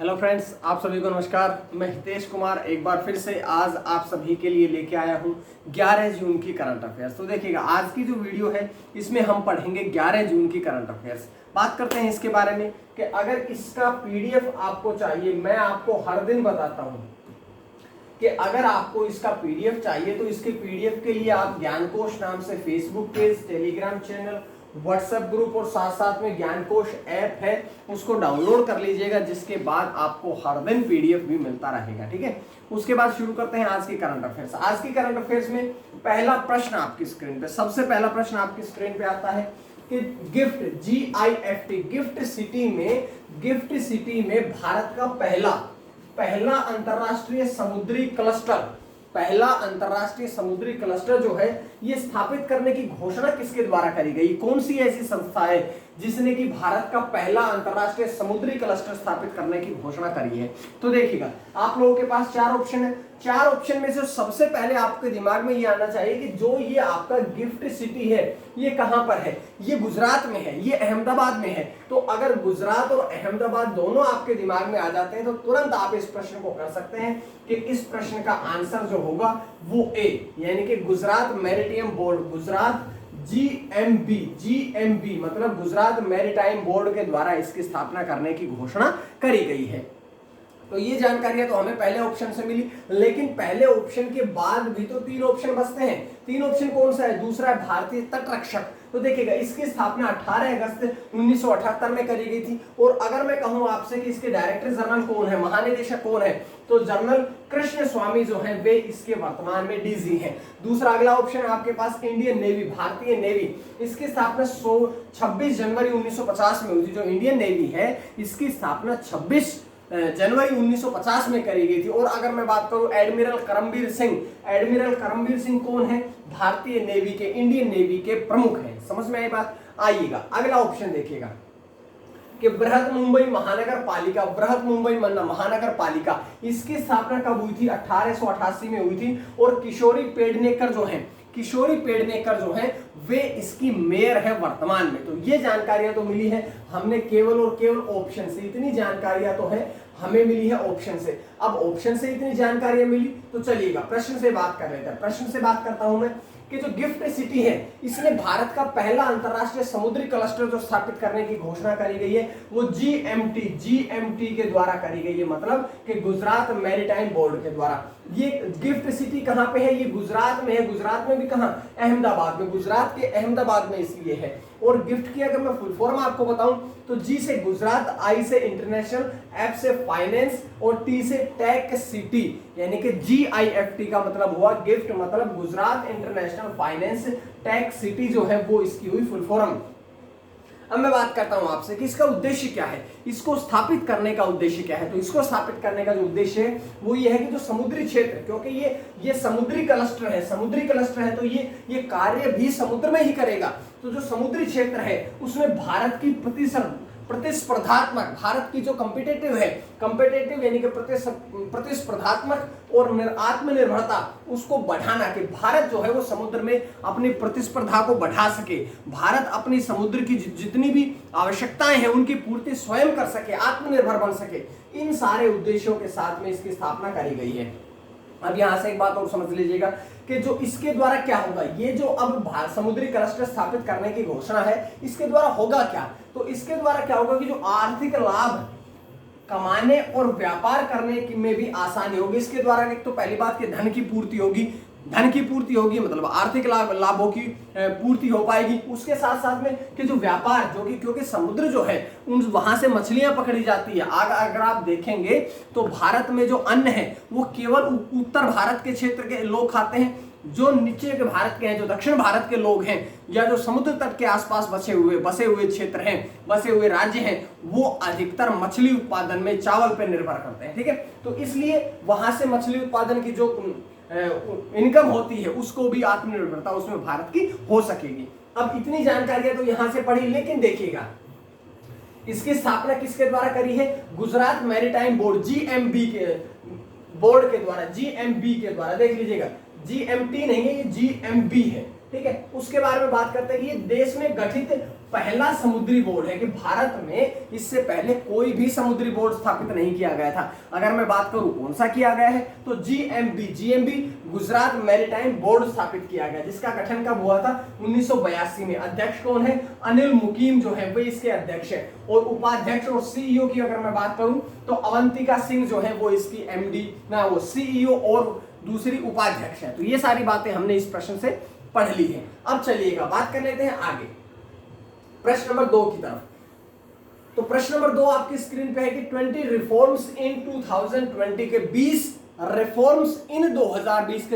Hello friends, आप सभी को नमस्कार। मैं हितेश कुमार एक बार फिर से आज आप सभी के लिए लेके आया हूँ 11 जून की करंट अफेयर्स। तो देखिएगा, आज की जो वीडियो है इसमें हम पढ़ेंगे 11 जून की करंट अफेयर्स। बात करते हैं इसके बारे में कि अगर इसका पीडीएफ आपको चाहिए, मैं आपको हर दिन बताता हूँ कि अगर आपको इसका पीडीएफ चाहिए तो इसके पीडीएफ के लिए आप ज्ञानकोश नाम से Facebook page, Telegram channel, WhatsApp group और साथ साथ में ज्ञानकोश ऐप है उसको डाउनलोड कर लीजिएगा, जिसके बाद आपको हर दिन पीडीएफ भी मिलता रहेगा। ठीक है, उसके बाद शुरू करते हैं आज की करंट अफेयर्स। आज की करंट अफेयर्स में पहला प्रश्न आपकी स्क्रीन पे, सबसे पहला प्रश्न आपकी स्क्रीन पे आता है कि गिफ्ट GIFT गिफ्ट सिटी में भारत का पहला अंतरराष्ट्रीय समुद्री क्लस्टर जो है ये स्थापित करने की घोषणा किसके द्वारा करी गई? कौन सी ऐसी संस्था है जिसने कि भारत का पहला अंतरराष्ट्रीय समुद्री क्लस्टर स्थापित करने की घोषणा करी है? तो देखिएगा, आप लोगों के पास 4 ऑप्शन है। 4 ऑप्शन में से सबसे पहले आपके दिमाग में ये आना चाहिए कि जो ये आपका गिफ्ट सिटी है ये कहां पर है? ये गुजरात में है, ये अहमदाबाद में है। तो अगर गुजरात और अहमदाबाद दोनों आपके दिमाग में आ जाते हैं तो तुरंत आप इस प्रश्न को कर सकते हैं कि इस प्रश्न का आंसर जो होगा वो ए, यानी कि Gujarat maritime board, Gujarat GMB मतलब गुजरात मैरीटाइम बोर्ड के द्वारा इसकी स्थापना करने की घोषणा करी गई है। तो ये जानकारी तो हमें पहले ऑप्शन से मिली, लेकिन पहले ऑप्शन के बाद भी तो 3 ऑप्शन बचते हैं। 3 ऑप्शन कौन सा है? दूसरा है भारतीय तट रक्षक। तो देखिएगा, इसकी स्थापना 18 अगस्त 1978 में करी गई थी। और अगर मैं कहूं आपसे कि इसके डायरेक्टर जनरल कौन है, महानिदेशक कौन है, तो जनरल कृष्ण स्वामी जो है वे इसके वर्तमान में डीजी हैं। दूसरा अगला ऑप्शन है आपके पास इंडियन नेवी, भारतीय नेवी। इसकी स्थापना 26 जनवरी 1950 में हुई थी। जो इंडियन नेवी है इसकी स्थापना 26 जनवरी 1950 में करी गई थी। और अगर मैं बात करूं एडमिरल करमबीर सिंह कौन है? भारतीय नेवी के, इंडियन नेवी के प्रमुख हैं। समझ में आई बात? आइएगा अगला ऑप्शन देखिएगा कि बृहत मुंबई महानगर पालिका, इसकी स्थापना कब हुई थी? 1888 में हुई थी। और किशोरी पेडनेकर जो है वे इसकी मेयर है वर्तमान में। तो ये जानकारियां तो मिली है हमने केवल और केवल ऑप्शन से। इतनी जानकारियां तो है हमें मिली है ऑप्शन से। अब ऑप्शन से इतनी जानकारियां मिली तो चलिएगा प्रश्न से बात कर लेते हैं। प्रश्न से बात करता हूं मैं कि जो गिफ्ट सिटी है इसने भारत का पहला अंतरराष्ट्रीय समुद्री क्लस्टर जो स्थापित करने की घोषणा करी गई है वो GMT के द्वारा करी गई है, मतलब कि गुजरात मैरीटाइम बोर्ड के द्वारा। ये गिफ्ट सिटी कहां पे है? ये गुजरात में है। गुजरात में भी कहां? अहमदाबाद में। गुजरात के अहमदाबाद में इसलिए है। और गिफ्ट की अगर मैं फुल फॉर्म आपको बताऊं तो G से गुजरात, I से इंटरनेशनल, F से फाइनेंस और T से टेक सिटी, यानी कि GIFT का मतलब हुआ गिफ्ट मतलब Gujarat international finance tech city जो है वो इसकी हुई फुल फॉर्म। अब मैं बात करता हूं आपसे कि इसका उद्देश्य क्या है, इसको स्थापित करने का उद्देश्य क्या है। तो इसको स्थापित करने का जो उद्देश्य है वो ये है कि जो समुद्री क्षेत्र, क्योंकि ये समुद्री क्लस्टर है तो ये कार्य भी समुद्र में ही करेगा। तो जो समुद्री क्षेत्र है उसमें भारत की प्रतिस्पर्धात्मक, भारत की जो कॉम्पिटिटिव यानी कि प्रतिस्पर्धात्मक और आत्मनिर्भरता उसको बढ़ाना, कि भारत जो है वो समुद्र में अपनी प्रतिस्पर्धा को बढ़ा सके, भारत अपनी समुद्र की जितनी भी आवश्यकताएं हैं उनकी पूर्ति स्वयं कर सके, आत्मनिर्भर बन सके। इन सारे उद्देश्यों के साथ में इसकी स्थापना करी गई है। अब यहां से एक बात और समझ लीजिएगा कि जो इसके द्वारा क्या होगा, ये जो अब समुद्री क्लस्टर स्थापित करने की घोषणा है इसके द्वारा होगा क्या? तो इसके द्वारा क्या होगा कि जो आर्थिक लाभ कमाने और व्यापार करने की में भी आसानी होगी। इसके द्वारा एक तो पहली बात कि धन की पूर्ति होगी, मतलब आर्थिक लाभों की पूर्ति हो पाएगी। उसके साथ साथ में कि जो व्यापार जो कि क्योंकि समुद्र जो है उन वहां से मछलियां पकड़ी जाती है। अगर आप देखेंगे तो भारत में जो अन्न है वो केवल उत्तर भारत के क्षेत्र के लोग खाते हैं। जो नीचे के भारत के हैं, जो दक्षिण भारत के लोग हैं या जो समुद्र तट के आसपास बसे हुए क्षेत्र हैं, बसे हुए राज्य हैं, वो अधिकतर मछली उत्पादन में चावल पर निर्भर करते हैं। ठीक है, तो इसलिए वहां से मछली उत्पादन की जो इनकम होती है उसको भी आत्मनिर्भरता उसमें भारत की हो सकेगी। अब इतनी जानकारियां तो यहां से पढ़ी, लेकिन देखिएगा इसकी स्थापना किसके द्वारा करी है? गुजरात मैरीटाइम बोर्ड GMB के बोर्ड के द्वारा, GMB के द्वारा। देख लीजिएगा, GMT नहीं है, ये GMB है। ठीक है, उसके बारे में बात करते हैं कि ये देश में गठित पहला समुद्री बोर्ड है कि भारत में इससे पहले कोई भी समुद्री बोर्ड स्थापित नहीं किया गया था। अगर मैं बात करूं कौन सा किया गया है तो जीएमबी गुजरात मैरीटाइम बोर्ड स्थापित किया गया, जिसका गठन कब हुआ था 1982 में। अध्यक्ष कौन है, अनिल मुकीम जो है वे इसके अध्यक्ष है। और उपाध्यक्ष और सीईओ की अगर मैं बात करूं तो अवंतिका सिंह जो है वो इसकी एमडी ना वो सीईओ और दूसरी उपाध्यक्ष है। तो ये सारी बातें हमने इस प्रश्न से पढ़ ली है। अब चलिएगा बात कर लेते हैं आगे प्रश्न नंबर 2 की तरफ। तो प्रश्न नंबर 2 आपकी स्क्रीन पे है कि 20 रिफॉर्म्स इन 2020 के 20 रिफॉर्म्स इन 2020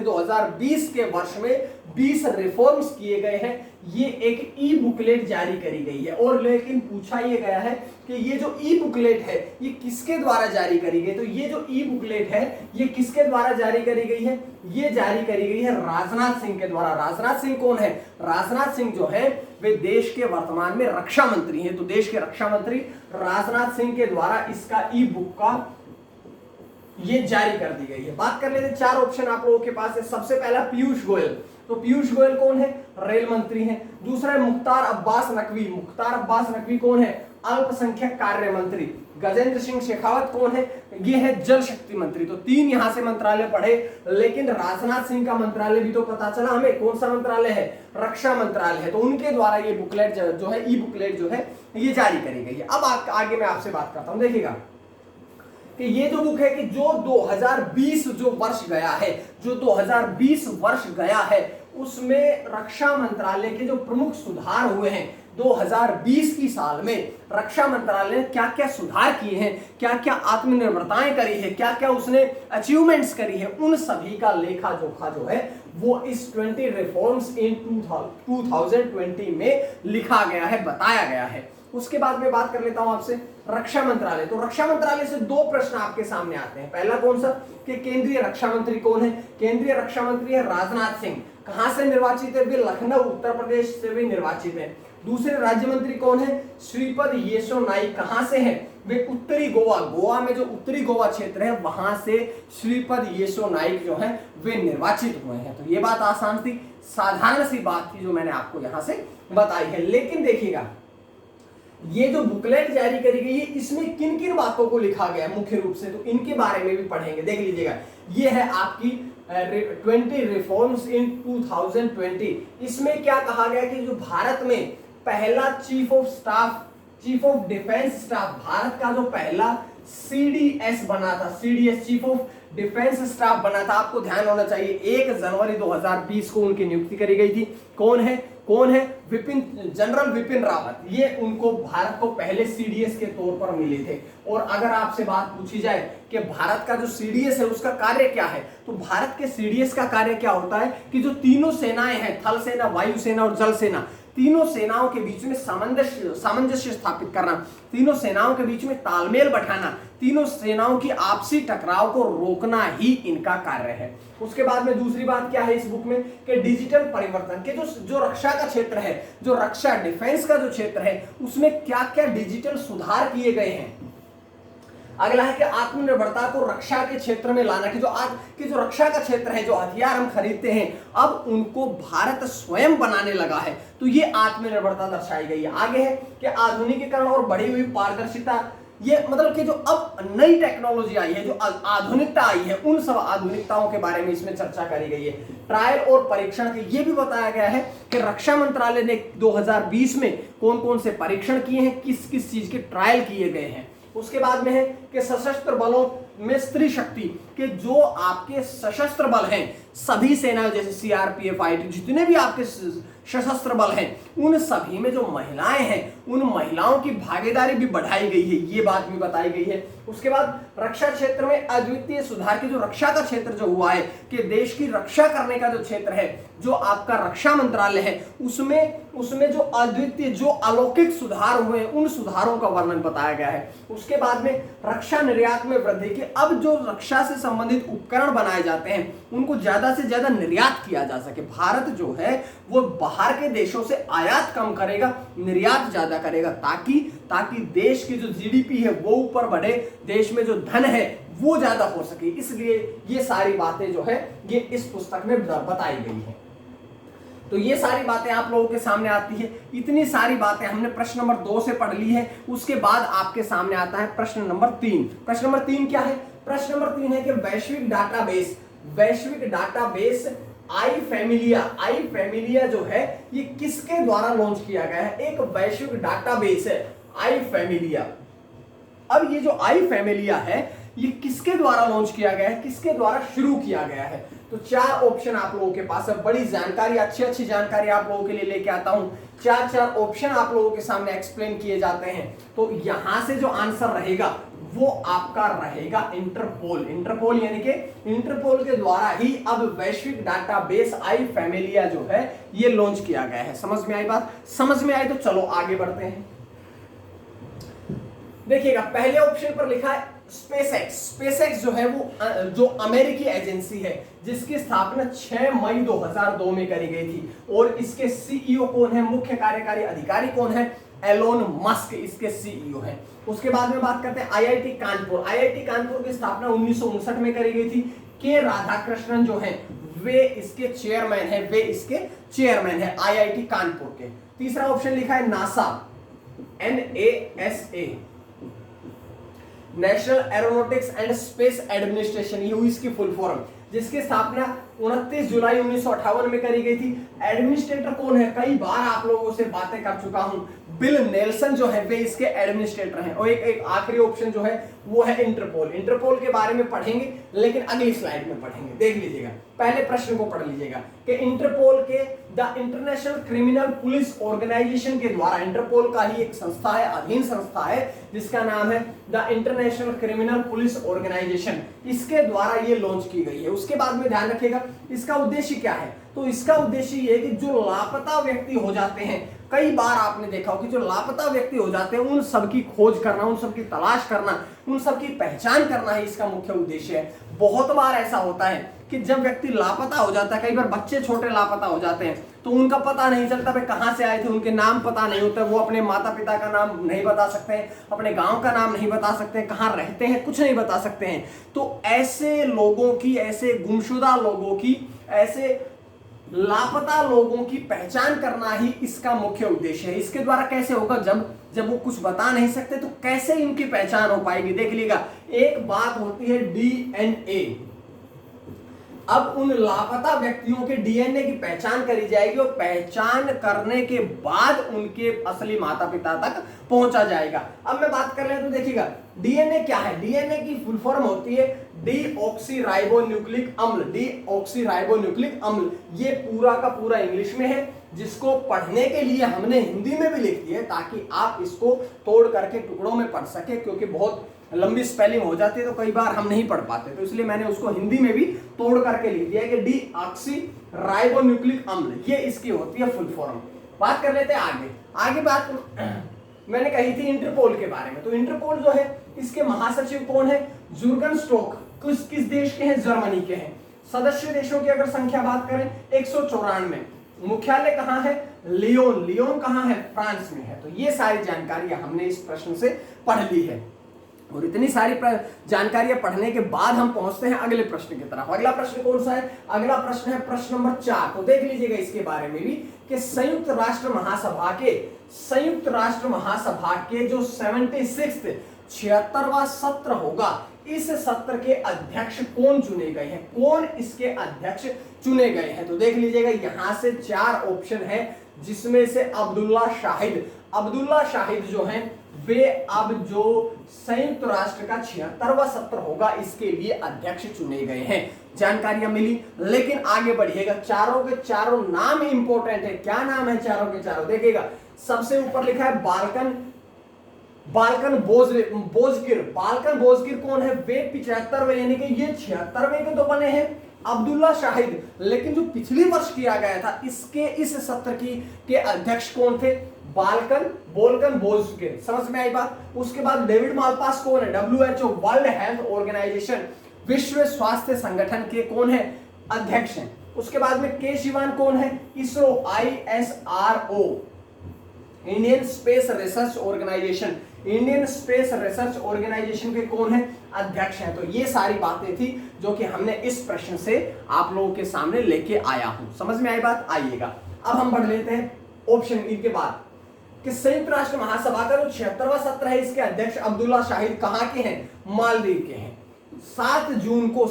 के वर्ष में 20 रिफॉर्म्स किए गए हैं। ये एक ई बुकलेट जारी करी गई है और लेकिन पूछा ये गया है कि ये जो ई बुकलेट है ये किसके द्वारा जारी करी गई। तो ये जो ई बुकलेट है ये किसके द्वारा जारी करी गई है, ये जारी करी गई है राजनाथ सिंह के द्वारा। राजनाथ सिंह कौन है, राजनाथ सिंह जो है वे देश के वर्तमान में रक्षा मंत्री हैं। तो देश के रक्षा मंत्री राजनाथ सिंह के द्वारा इसका ई बुक का ये जारी कर दी गई है। बात कर लेते हैं 4 ऑप्शन आप लोगों के पास है। सबसे पहला पीयूष गोयल। तो पीयूष गोयल कौन है, रेल मंत्री हैं। दूसरा है मुख्तार अब्बास नकवी। मुख्तार अब्बास नकवी कौन है, अल्पसंख्यक कार्य मंत्री। गजेंद्र सिंह शेखावत कौन है, ये है जल शक्ति मंत्री। तो 3 यहां से मंत्रालय पढ़े, लेकिन राजनाथ सिंह का मंत्रालय भी तो पता चला हमें, कौन सा मंत्रालय है, रक्षा मंत्रालय है। तो उनके द्वारा ये बुकलेट जो है ई बुकलेट जो है ये जारी करी गई है। अब आगे मैं आपसे बात करता हूं, देखिएगा कि ये जो बुक है कि जो 2020 जो वर्ष गया है, जो 2020 वर्ष गया है उसमें रक्षा मंत्रालय के जो प्रमुख सुधार हुए हैं 2020 की साल में रक्षा मंत्रालय ने क्या क्या सुधार किए हैं, क्या क्या आत्मनिर्भरताएं करी है, क्या क्या उसने अचीवमेंट्स करी है, उन सभी का लेखा जोखा जो है वो इस 20 रिफॉर्म्स इन 2020 में लिखा गया है, बताया गया है। उसके बाद में बात कर लेता हूं आपसे रक्षा मंत्रालय। तो रक्षा मंत्रालय से 2 प्रश्न आपके सामने आते हैं। पहला कौन सा कि केंद्रीय रक्षा मंत्री कौन है, केंद्रीय रक्षा मंत्री है राजनाथ सिंह। कहां से निर्वाचित है, वे लखनऊ उत्तर प्रदेश से भी निर्वाचित है। दूसरे राज्य मंत्री कौन है, श्रीपद येसो नाइक। कहां से है, वे उत्तरी गोवा, गोवा में जो उत्तरी गोवा क्षेत्र है वहां से श्रीपद येसो नाइक जो है वे निर्वाचित हुए हैं। तो ये बात आसान थी, साधारण सी बात थी जो मैंने आपको यहां से बताई है। लेकिन देखिएगा ये जो बुकलेट जारी करी गई है इसमें किन किन बातों को लिखा गया मुख्य रूप से, तो इनके बारे में भी पढ़ेंगे। देख लीजिएगा ये है आपकी 20 रिफॉर्म्स इन 2020। इसमें क्या कहा गया कि जो भारत में पहला chief of defence staff, Bharat का जो पहला सीडीएस बना था, CDS chief of defence staff बना था, आपको ध्यान होना चाहिए 1 जनवरी 2020 को उनकी नियुक्ति करी गई थी। कौन है जनरल विपिन रावत। ये उनको भारत को पहले सीडीएस के तौर पर मिले थे। और अगर आपसे बात पूछी जाए कि भारत का जो सीडीएस है उसका कार्य क्या है, तो भारत के सीडीएस का कार्य क्या होता है कि जो तीनों सेनाएं हैं, थल सेना, वायु सेना और जल सेना, तीनों सेनाओं के बीच में सामंजस्य स्थापित करना, तीनों सेनाओं के बीच में तालमेल बैठाना, तीनों सेनाओं की आपसी टकराव को रोकना ही इनका कार्य है। उसके बाद में दूसरी बात क्या है इस बुक में कि डिजिटल परिवर्तन के जो रक्षा का क्षेत्र है, जो रक्षा डिफेंस का जो क्षेत्र है उसमें क्या क्या डिजिटल सुधार किए गए हैं। अगला है कि आत्मनिर्भरता को रक्षा के क्षेत्र में लाना, कि जो रक्षा का क्षेत्र है, जो हथियार हम खरीदते हैं अब उनको भारत स्वयं बनाने लगा है। तो ये आत्मनिर्भरता दर्शाई गई है। आगे है कि आधुनिकीकरण और बढ़ी हुई पारदर्शिता, ये मतलब कि जो अब नई टेक्नोलॉजी आई है, जो आधुनिकता आई है, उन सब आधुनिकताओं के बारे में इसमें चर्चा करी गई है। ट्रायल और परीक्षण के ये भी बताया गया है कि रक्षा मंत्रालय ने 2020 में कौन कौन से परीक्षण किए हैं, किस किस चीज के ट्रायल किए गए हैं। उसके बाद में है कि सशस्त्र बलों में स्त्री शक्ति, के जो आपके सशस्त्र बल हैं सभी सेनाएं जैसे सीआरपीएफ, आईटी, जितने भी आपके सशस्त्र बल हैं उन सभी में जो महिलाएं हैं उन महिलाओं की भागीदारी भी बढ़ाई गई है, ये बात भी बताई गई है। उसके बाद रक्षा क्षेत्र में अद्वितीय सुधार की, जो रक्षा का क्षेत्र जो हुआ है कि देश की रक्षा करने का जो क्षेत्र है, जो आपका रक्षा मंत्रालय है उसमें जो अद्वितीय, जो अलौकिक सुधार हुए हैं उन सुधारों का वर्णन बताया गया है। उसके बाद में रक्षा निर्यात में वृद्धि की, अब जो रक्षा से संबंधित उपकरण बनाए जाते हैं उनको ज्यादा से ज्यादा निर्यात किया जा सके। भारत जो है वो बाहर के देशों से आयात कम करेगा, निर्यात ज्यादा करेगा, ताकि देश की जो जीडीपी है वो ऊपर बढ़े, देश में जो धन है वो ज्यादा हो सके। इसलिए ये सारी बातें जो है ये इस पुस्तक में बताई गई है। तो ये सारी बातें आप लोगों के सामने आती है। इतनी सारी बातें हमने प्रश्न नंबर 2 से पढ़ ली है। उसके बाद आपके सामने आता है प्रश्न नंबर 3। प्रश्न नंबर 3 क्या है? प्रश्न नंबर 3 है कि वैश्विक डाटाबेस आई फैमिलिया जो है ये किसके द्वारा लॉन्च किया गया है? एक वैश्विक डाटाबेस है आई फैमिलिया। अब ये जो आई फैमिलिया है ये किसके द्वारा लॉन्च किया गया है, किसके द्वारा शुरू किया गया है? तो 4 ऑप्शन आप लोगों के पास है। बड़ी जानकारी, अच्छी जानकारी आप लोगों के लिए लेके आता हूं। 4 ऑप्शन आप लोगों के सामने एक्सप्लेन किए जाते हैं। तो यहां से जो आंसर रहेगा वो आपका रहेगा इंटरपोल यानी कि इंटरपोल के द्वारा ही अब वैश्विक डाटाबेस आई फैमिलिया जो है ये लॉन्च किया गया है। समझ में आई बात? समझ में आई तो चलो आगे बढ़ते हैं। देखिएगा पहले ऑप्शन पर लिखा है स्पेसएक्स जो है वो जो अमेरिकी एजेंसी है जिसकी स्थापना 6 मई 2002 में करी गई थी। और इसके सीईओ कौन है, मुख्य कार्यकारी अधिकारी कौन है? एलोन मस्क इसके सीईओ हैं। उसके बाद में बात करते हैं आईआईटी कानपुर की स्थापना 1959 में करी गई थी। के राधाकृष्णन जो हैं वे इसके चेयरमैन है आईआईटी कानपुर के। तीसरा ऑप्शन लिखा है NASA, NASA national aeronautics and space administration, ये हुई इसकी फुल फॉर्म, जिसकी स्थापना 29 जुलाई 1958 में करी गई थी। एडमिनिस्ट्रेटर कौन है? कई बार आप लोगों से बातें कर चुका हूं, बिल नेल्सन जो है वे इसके एडमिनिस्ट्रेटर हैं। और एक आखिरी ऑप्शन जो है वो है इंटरपोल के बारे में पढ़ेंगे लेकिन अगली स्लाइड में पढ़ेंगे। देख लीजिएगा, पहले प्रश्न को पढ़ लीजिएगा कि इंटरपोल के the international criminal police organisation के द्वारा, इंटरपोल का ही एक संस्था है, अधीन संस्था है जिसका नाम है the international criminal police organisation, इसके द्वारा ये लॉन्च की गई है। उसके बाद में ध्यान रखिएगा इसका उद्देश्य क्या है? तो इसका उद्देश्य ये है कि जो लापता व्यक्ति हो जाते हैं, कई बार आपने देखा हो कि जो लापता व्यक्ति हो जाते हैं उन सबकी खोज करना, उन सबकी तलाश करना, उन सबकी पहचान करना ही इसका मुख्य उद्देश्य है। बहुत बार ऐसा होता है कि जब व्यक्ति लापता हो जाता है, कई बार बच्चे छोटे लापता हो जाते हैं तो उनका पता नहीं चलता वे कहां से आए थे, उनके नाम पता नहीं होता, वो अपने माता पिता का नाम नहीं बता सकते हैं, अपने गांव का नाम नहीं बता सकते हैं, कहां रहते हैं कुछ नहीं बता सकते हैं। तो ऐसे लोगों की, ऐसे गुमशुदा लोगों की, ऐसे लापता लोगों की पहचान करना ही इसका मुख्य उद्देश्य है। इसके द्वारा कैसे होगा? जब वो कुछ बता नहीं सकते तो कैसे इनकी पहचान हो पाएगी? देख लीजिएगा, एक बात होती है डीएनए। अब उन लापता व्यक्तियों के डीएनए की पहचान करी जाएगी और पहचान करने के बाद उनके असली माता पिता तक पहुंचा जाएगा। अब मैं बात कर रहा हूं तो देखिएगा डीएनए क्या है? डीएनए की फुल फॉर्म होती है डीऑक्सीराइबोन्यूक्लिक अम्ल। ये पूरा का पूरा इंग्लिश में है, जिसको पढ़ने के लिए हमने हिंदी में भी लिख दिया है ताकि आप इसको तोड़ करके टुकड़ों में पढ़ सके, क्योंकि बहुत लंबी स्पेलिंग हो जाती है तो कई बार हम नहीं पढ़ पाते, तो इसलिए मैंने उसको हिंदी में भी तोड़ करके लिख दिया है कि डीऑक्सीराइबोन्यूक्लिक अम्ल, ये इसकी होती है फुल फॉर्म। बात कर लेते हैं आगे बात मैंने कही थी इंटरपोल के बारे में। तो इंटरपोल जो है इसके महासचिव कौन है? Jurgen Stock. किस देश के हैं? जर्मनी के हैं। सदस्य देशों की अगर संख्या बात करें 194। मुख्यालय कहां है? लियोन कहां है? फ्रांस में है। तो ये सारी जानकारियां हमने इस प्रश्न से पढ़ ली है। और इतनी सारी जानकारियां पढ़ने के बाद हम पहुंचते हैं अगले प्रश्न की तरफ। अगला प्रश्न कौन सा है? अगला प्रश्न है प्रश्न नंबर 4। तो देख लीजिएगा इसके बारे में भी कि संयुक्त राष्ट्र महासभा के जो 76वां सत्र होगा, इस सत्र के अध्यक्ष कौन चुने गए हैं? कौन इसके अध्यक्ष चुने गए हैं? तो देख लीजिएगा यहां से 4 ऑप्शन है, जिसमें से अब्दुल्ला शाहिद जो हैं वे अब जो संयुक्त राष्ट्र का 76वां सत्र होगा इसके लिए अध्यक्ष चुने गए हैं। जानकारियां मिली, लेकिन आगे बढ़िएगा। चारों के चारों नाम इंपॉर्टेंट है। क्या नाम है चारों के चारों? देखिएगा सबसे ऊपर लिखा है बाल्कन बोजकिर कौन है? वे 75वें यानी कि ये 76वें के तो बने हैं अब्दुल्ला शाहिद, लेकिन जो पिछले वर्ष किया गया था इस सत्र के अध्यक्ष कौन थे? बोल्कन बोजकिर। समझ में आई बात? उसके बाद डेविड मालपास कौन है? WHO वर्ल्ड हेल्थ ऑर्गेनाइजेशन, विश्व स्वास्थ्य संगठन के कौन है? अध्यक्ष हैं। उसके बाद में के शिवान कौन है? ISRO Indian space research organisation के कौन है? अध्यक्ष हैं। तो ये सारी बातें थी जो कि हमने इस प्रश्न से आप लोगों के सामने लेके आया हूं। समझ में आई बात? आइएगा अब हम पढ़ लेते हैं ऑप्शन इनके बाद कि संयुक्त राष्ट्र महासभा का जो 76वां सत्र है इसके अध्यक्ष अब्दुल्ला शाहिद कहां के हैं? मालदीव के हैं। 7 जून को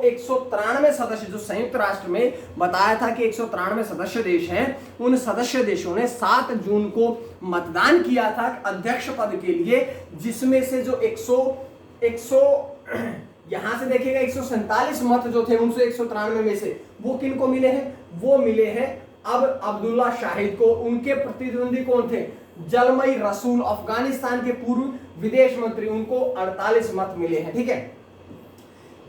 193 सदस्य, जो संयुक्त राष्ट्र में बताया था कि 193 सदस्य देश हैं, उन सदस्य देशों ने 7 जून को मतदान किया था अध्यक्ष पद के लिए, जिसमें से जो 100 यहां से देखिएगा 147 मत जो थे उनसे 193 में से वो किन को मिले हैं? वो मिले हैं अब अब्दुल्ला शाहिद को। उनके प्रतिद्वंदी कौन थे? जलमई रसूल, अफगानिस्तान के पूर्व विदेश मंत्री, उनको 48 मत मिले हैं। ठीक है,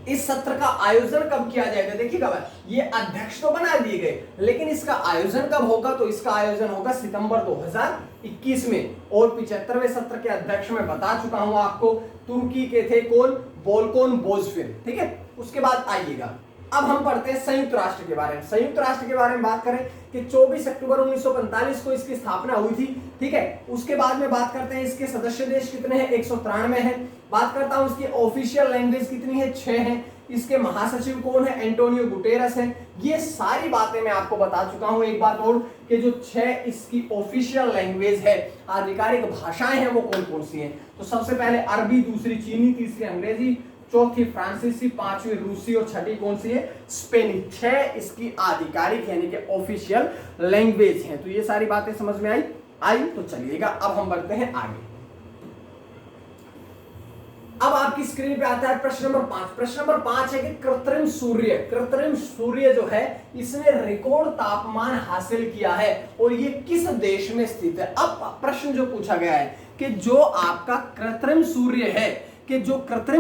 इस सत्र का आयोजन कब किया जाएगा? देखिएगा भाई, ये अध्यक्ष तो बना दिए गए, लेकिन इसका आयोजन कब होगा? तो इसका आयोजन होगा सितंबर 2021 में। और 75वें सत्र के अध्यक्ष मैं बता चुका हूं आपको, तुर्की के थे कौन? बोल्कोन बोजफिर। ठीक है, उसके बाद आइएगा, अब हम पढ़ते हैं संयुक्त राष्ट्र के बारे में। संयुक्त राष्ट्र के बारे में बात करें कि 24 अक्टूबर 1945 को इसकी स्थापना हुई थी। ठीक है, उसके बाद में बात करते हैं इसके सदस्य देश कितने हैं? 193 हैं। बात करता हूं इसकी ऑफिशियल लैंग्वेज कितनी है? 6 हैं। इसके महासचिव कौन है? एंटोनियो गुटेरस है। ये सारी बातें मैं आपको बता चुका हूं। एक बात और कि जो 6 इसकी ऑफिशियल लैंग्वेज है, आधिकारिक भाषाएं हैं, वो कौन कौन सी हैं? तो सबसे पहले अरबी, दूसरी चीनी, तीसरी अंग्रेजी, चौथी फ्रांसीसी, पांचवी रूसी और छठी कौन सी है? स्पेनी। 6 इसकी आधिकारिक यानी कि ऑफिशियल लैंग्वेज हैं। तो ये सारी बातें समझ में आई तो चलिएगा, अब हम बढ़ते हैं आगे। अब आपकी स्क्रीन पे आता है प्रश्न नंबर 5। प्रश्न नंबर 5 है कि कृत्रिम सूर्य जो है इसने रिकॉर्ड तापमान हासिल किया है और ये किस देश में स्थित है? अब प्रश्न जो पूछा गया है कि जो आपका कृत्रिम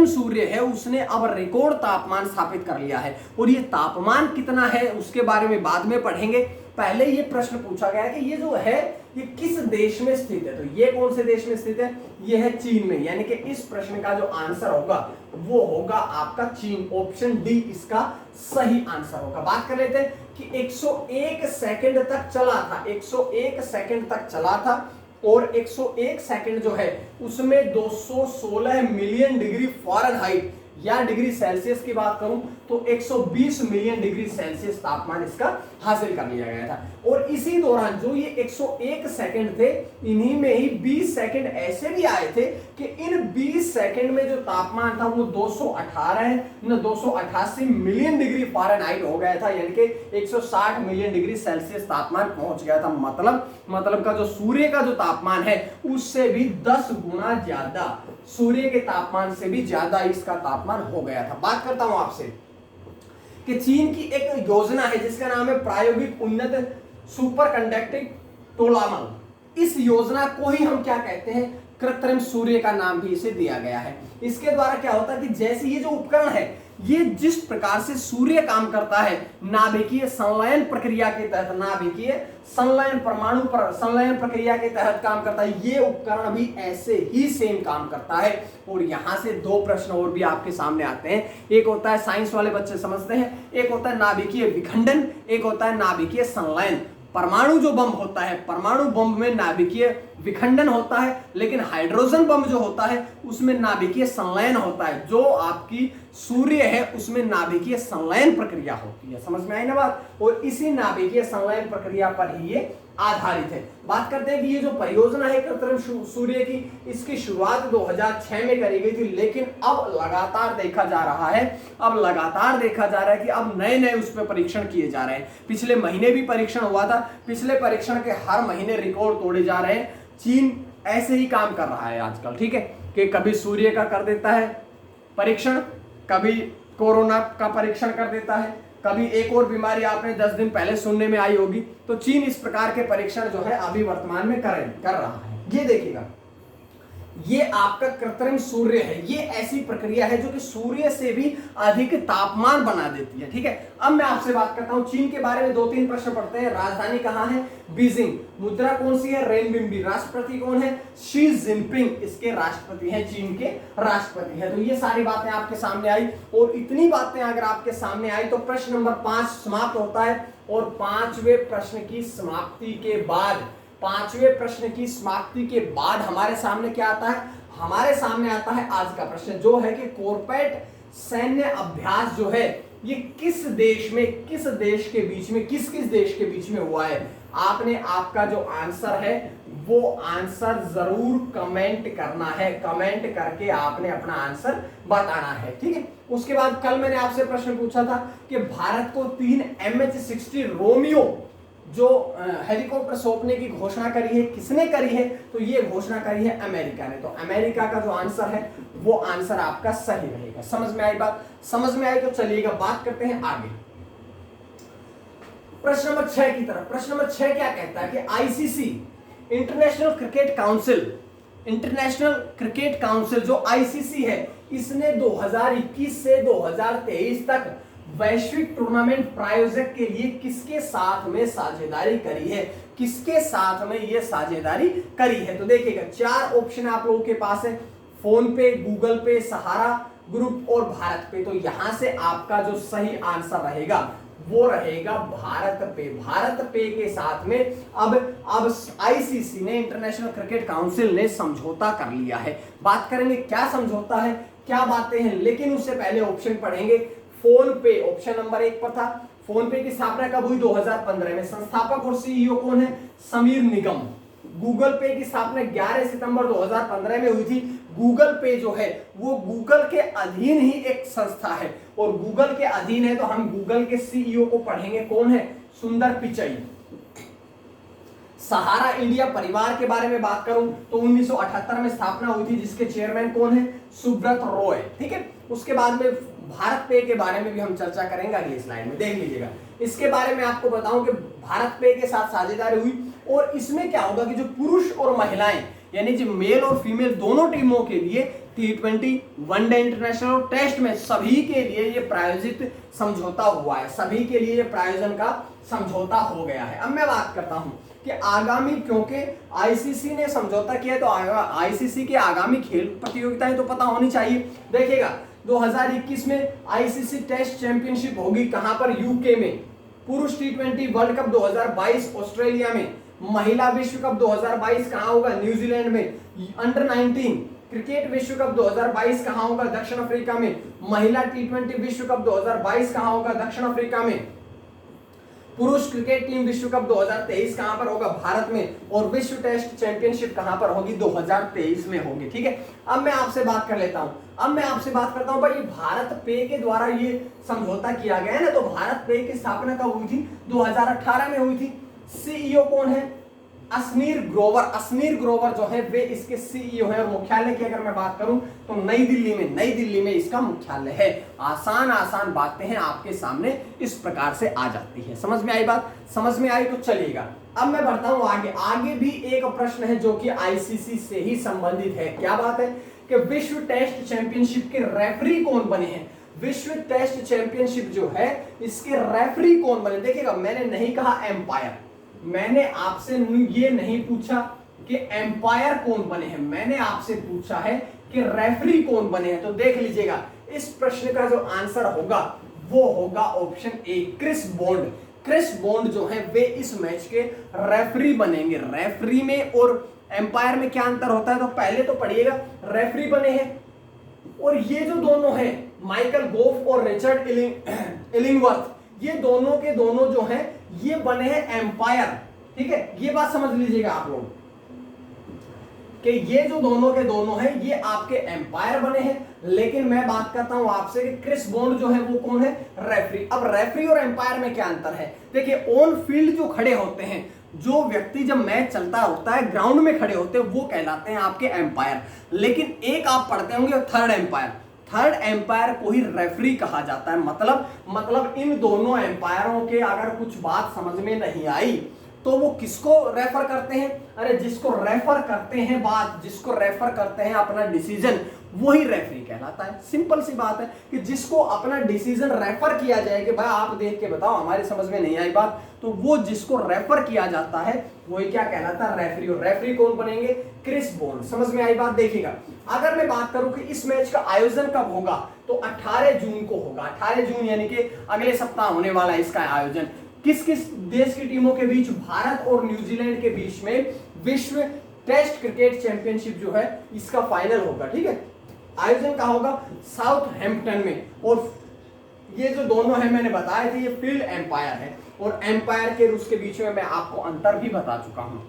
सूर्य है उसने अब रिकॉर्ड तापमान स्थापित कर लिया है, और ये तापमान कितना है उसके बारे में बाद में पढ़ेंगे। पहले ये प्रश्न पूछा गया है कि ये जो है ये किस देश में स्थित है? तो ये कौन से देश में स्थित है? ये है चीन में, यानी कि इस प्रश्न का जो आंसर होगा वो होगा आपका चीन। ऑप्शन डी इसका सही आंसर होगा। बात कर लेते हैं कि 101 सेकंड तक चला था, 101 सेकंड तक चला था, और 101 सेकंड जो है उसमें 216 मिलियन डिग्री फ़ारेनहाइट या डिग्री सेल्सियस की बात करूं तो 120 मिलियन डिग्री सेल्सियस तापमान इसका हासिल कर लिया गया था। और इसी दौरान जो ये 101 सेकंड थे, इन्हीं में ही 20 सेकंड ऐसे भी आए थे कि इन 20 सेकंड में जो तापमान था वो 288 मिलियन डिग्री फ़ारेनहाइट हो गया था, यानी कि 160 मिलियन डिग्री सेल्सियस तापमान पहुंच गया था। मतलब का जो सूर्य का जो तापमान है उससे भी 10 गुना ज्यादा, सूर्य के तापमान से भी ज्यादा इसका तापमान हो गया था। बात करता हूं आपसे कि चीन की एक योजना है जिसका नाम है प्रायोगिक उन्नत सुपर कंडक्टिंग टोलामल। इस योजना को ही हम क्या कहते हैं? कृत्रिम सूर्य का नाम भी इसे दिया गया है। इसके द्वारा क्या होता है कि जैसे ये जो उपकरण है ये जिस प्रकार से सूर्य काम करता है नाभिकीय संलयन प्रक्रिया के तहत, नाभिकीय संलयन परमाणु पर संलयन प्रक्रिया के तहत काम करता है, ये उपकरण भी ऐसे ही सेम काम करता है। और यहां से 2 प्रश्न और भी आपके सामने आते हैं। एक होता है साइंस वाले बच्चे समझते हैं, एक होता है नाभिकीय विखंडन, एक होता है नाभिकीय संलयन। परमाणु जो बम होता है, परमाणु बम में नाभिकीय विखंडन होता है, लेकिन हाइड्रोजन बम जो होता है उसमें नाभिकीय संलयन होता है। जो आपकी सूर्य है उसमें नाभिकीय संलयन प्रक्रिया होती है। समझ में आई ना बात? और इसी नाभिकीय संलयन प्रक्रिया पर ही ये आधारित है। बात करते हैं कि ये जो परियोजना है कृत्रिम सूर्य की, इसकी शुरुआत 2006 में करी गई थी, लेकिन अब लगातार देखा जा रहा है कि अब नए उस पर परीक्षण किए जा रहे हैं। पिछले महीने भी परीक्षण हुआ था, पिछले परीक्षण के हर महीने रिकॉर्ड तोड़े जा रहे हैं। चीन ऐसे ही काम कर रहा है आजकल, ठीक है, कि कभी सूर्य का कर देता है परीक्षण, कभी कोरोना का परीक्षण कर देता है, कभी एक और बीमारी आपने 10 दिन पहले सुनने में आई होगी। तो चीन इस प्रकार के परीक्षण जो है अभी वर्तमान में कर रहा है। ये देखिएगा, ये आपका कृत्रिम सूर्य है, ये ऐसी प्रक्रिया है जो कि सूर्य से भी अधिक तापमान बना देती है। ठीक है, अब मैं आपसे बात करता हूं चीन के बारे में। 2-3 प्रश्न पढ़ते हैं। राजधानी कहां है? बीजिंग। मुद्रा कौन सी है? रेनबिंबी। राष्ट्रपति कौन है? शी जिनपिंग इसके राष्ट्रपति हैं, चीन के राष्ट्रपति हैं। तो ये सारी बातें आपके सामने आई, और इतनी बातें अगर आपके सामने आई तो प्रश्न नंबर 5 समाप्त होता है। और 5वें प्रश्न की समाप्ति के बाद हमारे सामने क्या आता है? हमारे सामने आता है आज का प्रश्न, जो है कि कॉर्पोरेट सैन्य अभ्यास जो है ये किस देश में, किस देश के बीच में, किस किस देश के बीच में हुआ है? आपने आपका जो आंसर है वो आंसर जरूर कमेंट करना है, कमेंट करके आपने अपना आंसर बताना है, ठीक है। उसके बाद कल मैंने आपसे प्रश्न पूछा था कि भारत को 3 MH-60 रोमियो जो हेलीकॉप्टर सौंपने की घोषणा करी है, किसने करी है? तो ये घोषणा करी है अमेरिका ने। तो अमेरिका का जो आंसर है वो आंसर आपका सही रहेगा। समझ में आई बात? समझ में आई तो चलिएगा बात करते हैं आगे प्रश्न नंबर 6 की तरफ। प्रश्न नंबर 6 क्या कहता है कि ICC international cricket council, international cricket council जो आईसीसी है, इसने 2021 से 2023 तक वैश्विक टूर्नामेंट प्रायोजक के लिए किसके साथ में साझेदारी करी है? किसके साथ में ये साझेदारी करी है? तो देखिएगा 4 ऑप्शन आप लोगों के पास है, फोन पे, गूगल पे, सहारा ग्रुप और भारत पे। तो यहां से आपका जो सही आंसर रहेगा वो रहेगा भारत पे। भारत पे के साथ में अब आईसीसी ने, इंटरनेशनल क्रिकेट काउंसिल ने समझौता कर लिया है। बात करेंगे क्या समझौता है, क्या बातें हैं, लेकिन उससे पहले ऑप्शन पढ़ेंगे। फोन पे ऑप्शन नंबर 1 पर था। फोन पे की स्थापना कब हुई? 2015 में। संस्थापक और सीईओ कौन है? समीर निगम। गूगल पे की स्थापना 11 सितंबर 2015 में हुई थी। गूगल पे जो है वो गूगल के अधीन ही एक संस्था है, और गूगल के अधीन है तो हम गूगल के सीईओ को पढ़ेंगे, कौन है? सुंदर पिचई। सहारा इंडिया परिवार के बारे में बात करूं तो 1978 में स्थापना हुई थी, जिसके चेयरमैन कौन है? सुब्रत रॉय, ठीक है। उसके बाद में भारत पे के बारे में भी हम चर्चा करेंगे अगली स्लाइड में, देख लीजिएगा। इसके बारे में आपको बताऊं कि भारत पे के साथ साझेदारी हुई, और इसमें क्या होगा कि जो पुरुष और महिलाएं यानी जो मेल और फीमेल दोनों टीमों के लिए T20, वनडे इंटरनेशनल और टेस्ट में सभी के लिए ये प्रायोजित समझौता हुआ है, सभी के लिए ये प्रायोजन का समझौता हो गया है। अब मैं बात करता हूं कि आगामी, क्योंकि आईसीसी ने समझौता किया तो आईसीसी के आगामी खेल प्रतियोगिताएं तो पता होनी चाहिए। देखिएगा 2021 में आईसीसी टेस्ट चैंपियनशिप होगी, कहां पर? यूके में। पुरुष T20 वर्ल्ड कप 2022 ऑस्ट्रेलिया में। महिला विश्व कप 2022 कहां होगा? न्यूजीलैंड में। अंडर 19 क्रिकेट विश्व कप 2022 कहां होगा? दक्षिण अफ्रीका में। महिला T20 विश्व कप 2022 कहां होगा? दक्षिण अफ्रीका में। पुरुष क्रिकेट टीम विश्व कप 2023 कहां पर होगा? भारत में। और विश्व टेस्ट चैंपियनशिप कहां पर होगी? 2023 में होगी, ठीक है। अब मैं आपसे बात कर लेता हूं, अब मैं आपसे बात करता हूं भाई, भारत पे के द्वारा ये समझौता किया गया है ना, तो भारत पे की स्थापना कब हुई थी? 2018 में हुई थी। सीईओ कौन है? असनीर ग्रोवर। असनीर ग्रोवर जो है वे इसके सीईओ है, और मुख्यालय की अगर मैं बात करूं तो नई दिल्ली में इसका मुख्यालय है। आसान बातें हैं आपके सामने इस प्रकार से आ जाती है। समझ में आई बात? समझ में आई तो चलिएगा। अब मैं बढ़ता हूं आगे भी एक प्रश्न है जो कि आईसीसी से ही संबंधित है। क्या बात है कि विश्व टेस्ट चैंपियनशिप के रेफरी कौन बने हैं? विश्व टेस्ट चैंपियनशिप जो है इसके रेफरी कौन बने? देखिएगा मैंने नहीं कहा एम्पायर, मैंने आपसे ये नहीं पूछा कि एम्पायर कौन बने हैं, मैंने आपसे पूछा है कि रेफरी कौन बने हैं। तो देख लीजिएगा इस प्रश्न का जो आंसर होगा वो होगा option A, Chris Bond. Chris Bond जो है वे इस मैच के रेफरी बनेंगे। रेफरी में और एम्पायर में क्या अंतर होता है? तो पहले तो पढ़िएगा, रेफरी बने हैं, और ये जो दोनों हैं माइकल गोफ और रिचर्ड इलिंगवर्थ, ये दोनों के दोनों जो हैं ये बने हैं एम्पायर, ठीक है। ये बात समझ लीजिएगा आप लोग कि ये जो दोनों के दोनों हैं ये आपके एम्पायर बने हैं। लेकिन मैं बात करता हूं आपसे कि क्रिस बॉन्ड जो है वो कौन है? रेफरी। अब रेफरी और एम्पायर में क्या अंतर है? देखिए ऑन फील्ड जो खड़े होते हैं, जो व्यक्ति जब मैच चलता होता है ग्राउंड में खड़े होते हैं, वो कहलाते हैं आपके एम्पायर। लेकिन एक आप पढ़ते होंगे थर्ड एम्पायर, थर्ड एम्पायर को ही रेफरी कहा जाता है। मतलब इन दोनों एम्पायरों के अगर कुछ बात समझ में नहीं आई तो वो किसको रेफर करते हैं? अरे जिसको रेफर करते हैं बात, जिसको रेफर करते हैं अपना डिसीजन, वही रेफरी कहलाता है। सिंपल सी बात है कि जिसको अपना डिसीजन रेफर किया जाए कि भाई आप देख के बताओ हमारी समझ में नहीं आई बात, तो वो जिसको रेफर किया जाता है वही क्या कहलाता है? रेफरी। और रेफरी कौन बनेंगे? Chris Bond. समझ में आई बात? देखिएगा अगर मैं बात करूं कि इस मैच का आयोजन कब होगा तो 18 जून को होगा। 18 जून यानी कि अगले सप्ताह होने वाला है इसका आयोजन। किस किस देश की टीमों के बीच? भारत और न्यूजीलैंड के बीच में विश्व टेस्ट क्रिकेट चैंपियनशिप जो है इसका फाइनल होगा, ठीक है। आयोजन कहाँ होगा? साउथहैम्पटन में। और ये जो दोनों है मैंने बताए थे, ये फील्ड एम्पायर है, और एम्पायर के उसके बीच में मैं आपको अंतर भी बता चुका हूं।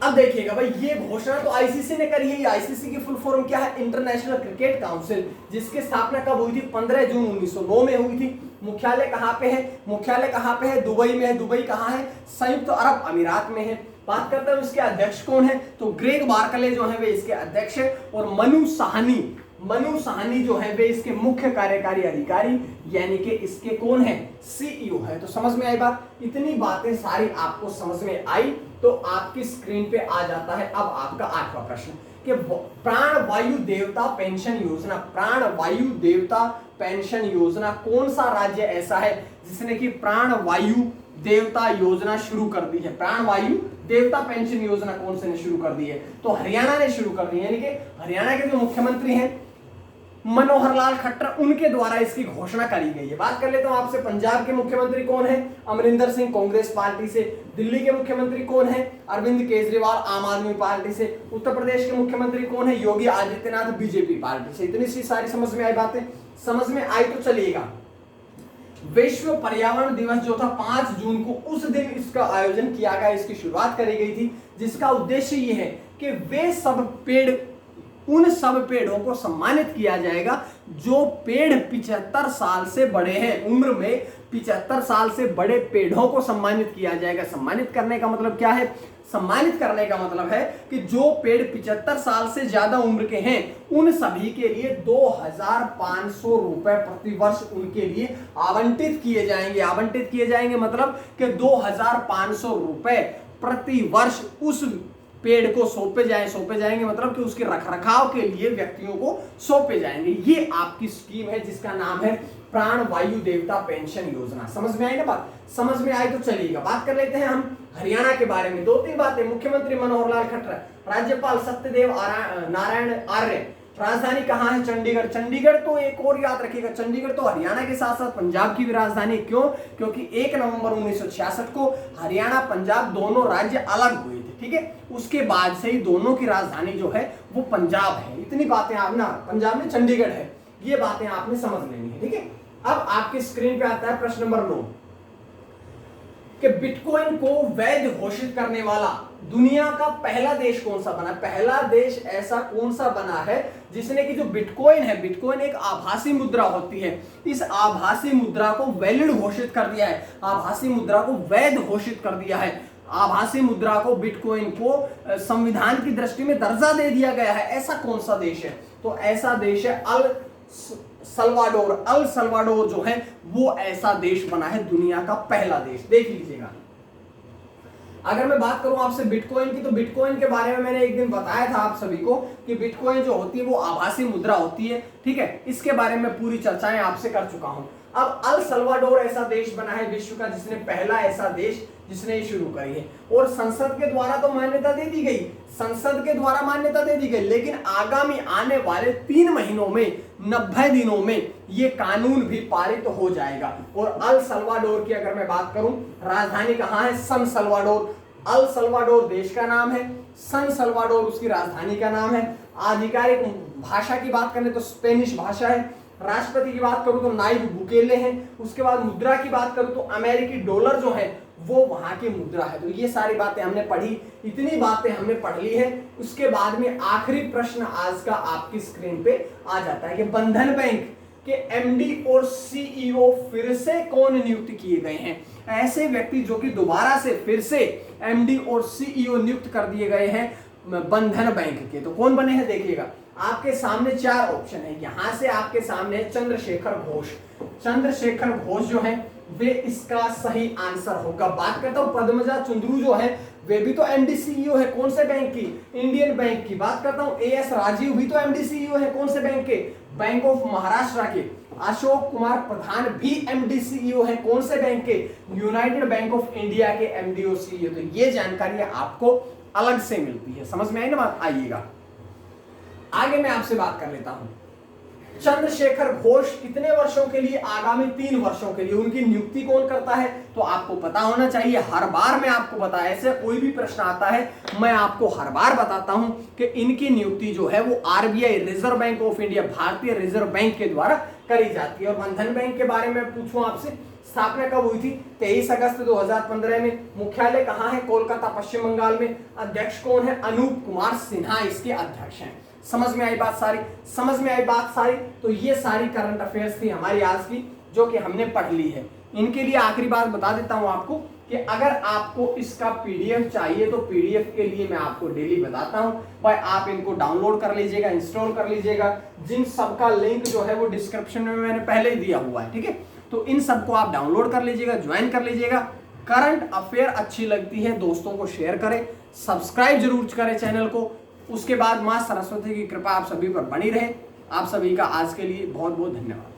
अब देखिएगा भाई, ये घोषणा तो आईसीसी ने करी है। आईसीसी की फुल फॉर्म क्या है? इंटरनेशनल क्रिकेट काउंसिल, जिसकी स्थापना कब हुई थी? 15 जून 1909 में हुई थी। मुख्यालय कहाँ पे है? मुख्यालय कहाँ पे है? दुबई में है। दुबई कहाँ है? संयुक्त अरब अमीरात में है। बात करते हैं इसके अध्यक्ष कौन है, तो ग्रेग बार्कले जो है वे इसके अध्यक्ष है, और मनु साहनी जो है वे इसके मुख्य कार्यकारी अधिकारी यानी कि इसके कौन है? सीईओ है। तो समझ में आई बात? इतनी बातें सारी आपको समझ में आई तो आपकी स्क्रीन पे आ जाता है अब आपका 8वां प्रश्न कि प्राण वायु देवता पेंशन योजना, प्राण वायु देवता पेंशन योजना, कौन सा राज्य ऐसा है जिसने की प्राण वायु देवता योजना शुरू कर दी है? प्राण वायु देवता पेंशन योजना कौन से ने शुरू कर दी है? तो हरियाणा ने शुरू कर दी है, यानी कि हरियाणा के जो मुख्यमंत्री हैं मनोहर लाल खट्टर, उनके द्वारा इसकी घोषणा करी गई है। बात कर लेता हूं आपसे, पंजाब के मुख्यमंत्री कौन है? अमरिंदर सिंह कांग्रेस पार्टी से। दिल्ली के मुख्यमंत्री कौन है? अरविंद केजरीवाल आम आदमी पार्टी से। उत्तर प्रदेश के मुख्यमंत्री कौन है? योगी आदित्यनाथ बीजेपी पार्टी से। इतनी सी सारी समझ में आई बातें? समझ में आई तो चलिएगा। विश्व पर्यावरण दिवस जो था 5 जून को, उस दिन इसका आयोजन किया गया, इसकी शुरुआत करी गई थी, जिसका उद्देश्य ये है कि वे सब पेड़, उन सब पेड़ों को सम्मानित किया जाएगा जो पेड़ 75 साल से बड़े हैं, उम्र में 75 साल से बड़े पेड़ों को सम्मानित किया जाएगा। सम्मानित करने का मतलब क्या है? सम्मानित करने का मतलब है कि जो पेड़ 75 साल से ज्यादा उम्र के हैं उन सभी के लिए 2500 रुपए प्रति वर्ष उनके लिए आवंटित किए जाएंगे। आवंटित किए जाएंगे मतलब कि 2500 रुपए प्रति वर्ष उस पेड़ को सौंपे जाएंगे मतलब कि उसके रखरखाव के लिए व्यक्तियों को सौंपे जाएंगे। ये आपकी स्कीम है जिसका नाम है प्राण वायु देवता पेंशन योजना। समझ में आई ना बात? समझ में आई तो चलिएगा। बात कर लेते हैं हम हरियाणा के बारे में। 2-3 बातें। मुख्यमंत्री मनोहर लाल खट्टर, राज्यपाल सत्यदेव नारायण आर्य, राजधानी कहाँ है? चंडीगढ़। चंडीगढ़ तो एक और याद रखिएगा, चंडीगढ़ तो हरियाणा के साथ साथ पंजाब की भी राजधानी। क्यों? क्योंकि 1 नवंबर 1966 को हरियाणा पंजाब दोनों राज्य अलग हुए थे, ठीक है? उसके बाद से ही दोनों की राजधानी जो है वो पंजाब है। इतनी बातें आप ना, पंजाब में चंडीगढ़ है, ये बातें आपने समझ लेनी है, ठीक है? अब आपकी स्क्रीन पे आता है प्रश्न नंबर 9 कि बिटकॉइन को वैध घोषित करने वाला दुनिया का पहला देश कौन सा बना? पहला देश ऐसा कौन सा बना है जिसने की जो बिटकॉइन है, बिटकॉइन एक आभासी मुद्रा होती है, इस आभासी मुद्रा को वैलिड घोषित कर दिया है, आभासी मुद्रा को वैध घोषित कर दिया है, आभासी मुद्रा को, बिटकॉइन को संविधान की दृष्टि में दर्जा दे दिया गया है। ऐसा कौन सा देश है? तो ऐसा देश है अल सल्वाडोर। अल सल्वाडोर जो है वो ऐसा देश बना है, दुनिया का पहला देश। देख लीजिएगा। अगर मैं बात करूं आपसे बिटकॉइन की, तो बिटकॉइन के बारे में मैंने एक दिन बताया था आप सभी को कि बिटकॉइन जो होती है वो आभासी मुद्रा होती है, ठीक है? इसके बारे में पूरी चर्चाएं आपसे कर चुका हूं। अब अल सल्वाडोर ऐसा देश बना है विश्व का जिसने पहला ऐसा देश जिसने ये शुरू करी है, और संसद के द्वारा तो मान्यता दे दी गई, संसद के द्वारा मान्यता दे दी गई, लेकिन आगामी आने वाले 3 महीनों में, 90 दिनों में ये कानून भी पारित हो जाएगा। और अल सल्वाडोर की अगर मैं बात करूं, राजधानी कहां है? सन सल्वाडोर। अल सल्वाडोर देश का नाम है, सन सल्वाडोर उसकी राजधानी का नाम है। आधिकारिक भाषा की बात करें तो स्पेनिश भाषा है। राष्ट्रपति की बात करूं तो नाइब बुकेले हैं। उसके बाद मुद्रा की बात करूं तो अमेरिकी डॉलर जो है वो वहां की मुद्रा है। तो ये सारी बातें हमने पढ़ी, इतनी बातें हमने पढ़ ली है। उसके बाद में आखिरी प्रश्न आज का आपकी स्क्रीन पे आ जाता है कि बंधन बैंक के एमडी और सीईओ फिर से कौन नियुक्त किए गए हैं? ऐसे व्यक्ति जो कि दोबारा से फिर से एमडी और सीईओ नियुक्त कर दिए गए हैं बंधन बैंक के, तो कौन बने हैं? देखिएगा, आपके सामने 4 ऑप्शन है। यहां से आपके सामने चंद्रशेखर घोष, चंद्रशेखर घोष जो है वे इसका सही आंसर होगा। बात करता हूं पद्मजा चुंद्रू जो है वे भी तो एमडी सीईओ है, कौन से बैंक की? इंडियन बैंक की। बात करता हूं एएस राजीव भी तो एमडी सीईओ है, कौन से बैंक के? बैंक ऑफ महाराष्ट्र के। अशोक कुमार प्रधान भी एमडी सीईओ है, कौन से बैंक के? यूनाइटेड बैंक ऑफ इंडिया के एमडी और सीईओ। तो ये जानकारी आपको अलग से मिलती है। समझ में आई ना बात? आइएगा आगे मैं आपसे बात कर लेता हूं। चंद्रशेखर घोष कितने वर्षों के लिए? आगामी 3 वर्षों के लिए। उनकी नियुक्ति कौन करता है? तो आपको पता होना चाहिए, हर बार मैं आपको बताया, ऐसे कोई भी प्रश्न आता है मैं आपको हर बार बताता हूं कि इनकी नियुक्ति जो है वो RBI, reserve bank of India, भारतीय रिजर्व बैंक के द्वारा करी जाती है। और बंधन बैंक के बारे में पूछूं आपसे, स्थापना कब हुई थी? 23 अगस्त 2015 में। मुख्यालय कहां है? कोलकाता, पश्चिम बंगाल में। अध्यक्ष कौन है? अनूप कुमार सिन्हा इसके अध्यक्ष हैं। समझ में आई बात सारी? समझ में आई बात सारी? तो ये सारी करंट अफेयर्स थी हमारी आज की, जो कि हमने पढ़ ली है। इनके लिए आखिरी बात बता देता हूं आपको कि अगर आपको इसका पीडीएफ चाहिए तो पीडीएफ के लिए मैं आपको डेली बताता हूं भाई, आप इनको डाउनलोड कर लीजिएगा, इंस्टॉल कर लीजिएगा। जिन सबका लिंक जो है वो डिस्क्रिप्शन में मैंने पहले ही दिया हुआ है, ठीक है? तो इन सबको आप डाउनलोड कर लीजिएगा, ज्वाइन कर लीजिएगा। करंट अफेयर अच्छी लगती है दोस्तों को शेयर करें, सब्सक्राइब जरूर करें चैनल को। उसके बाद मां सरस्वती की कृपा आप सभी पर बनी रहे। आप सभी का आज के लिए बहुत बहुत धन्यवाद।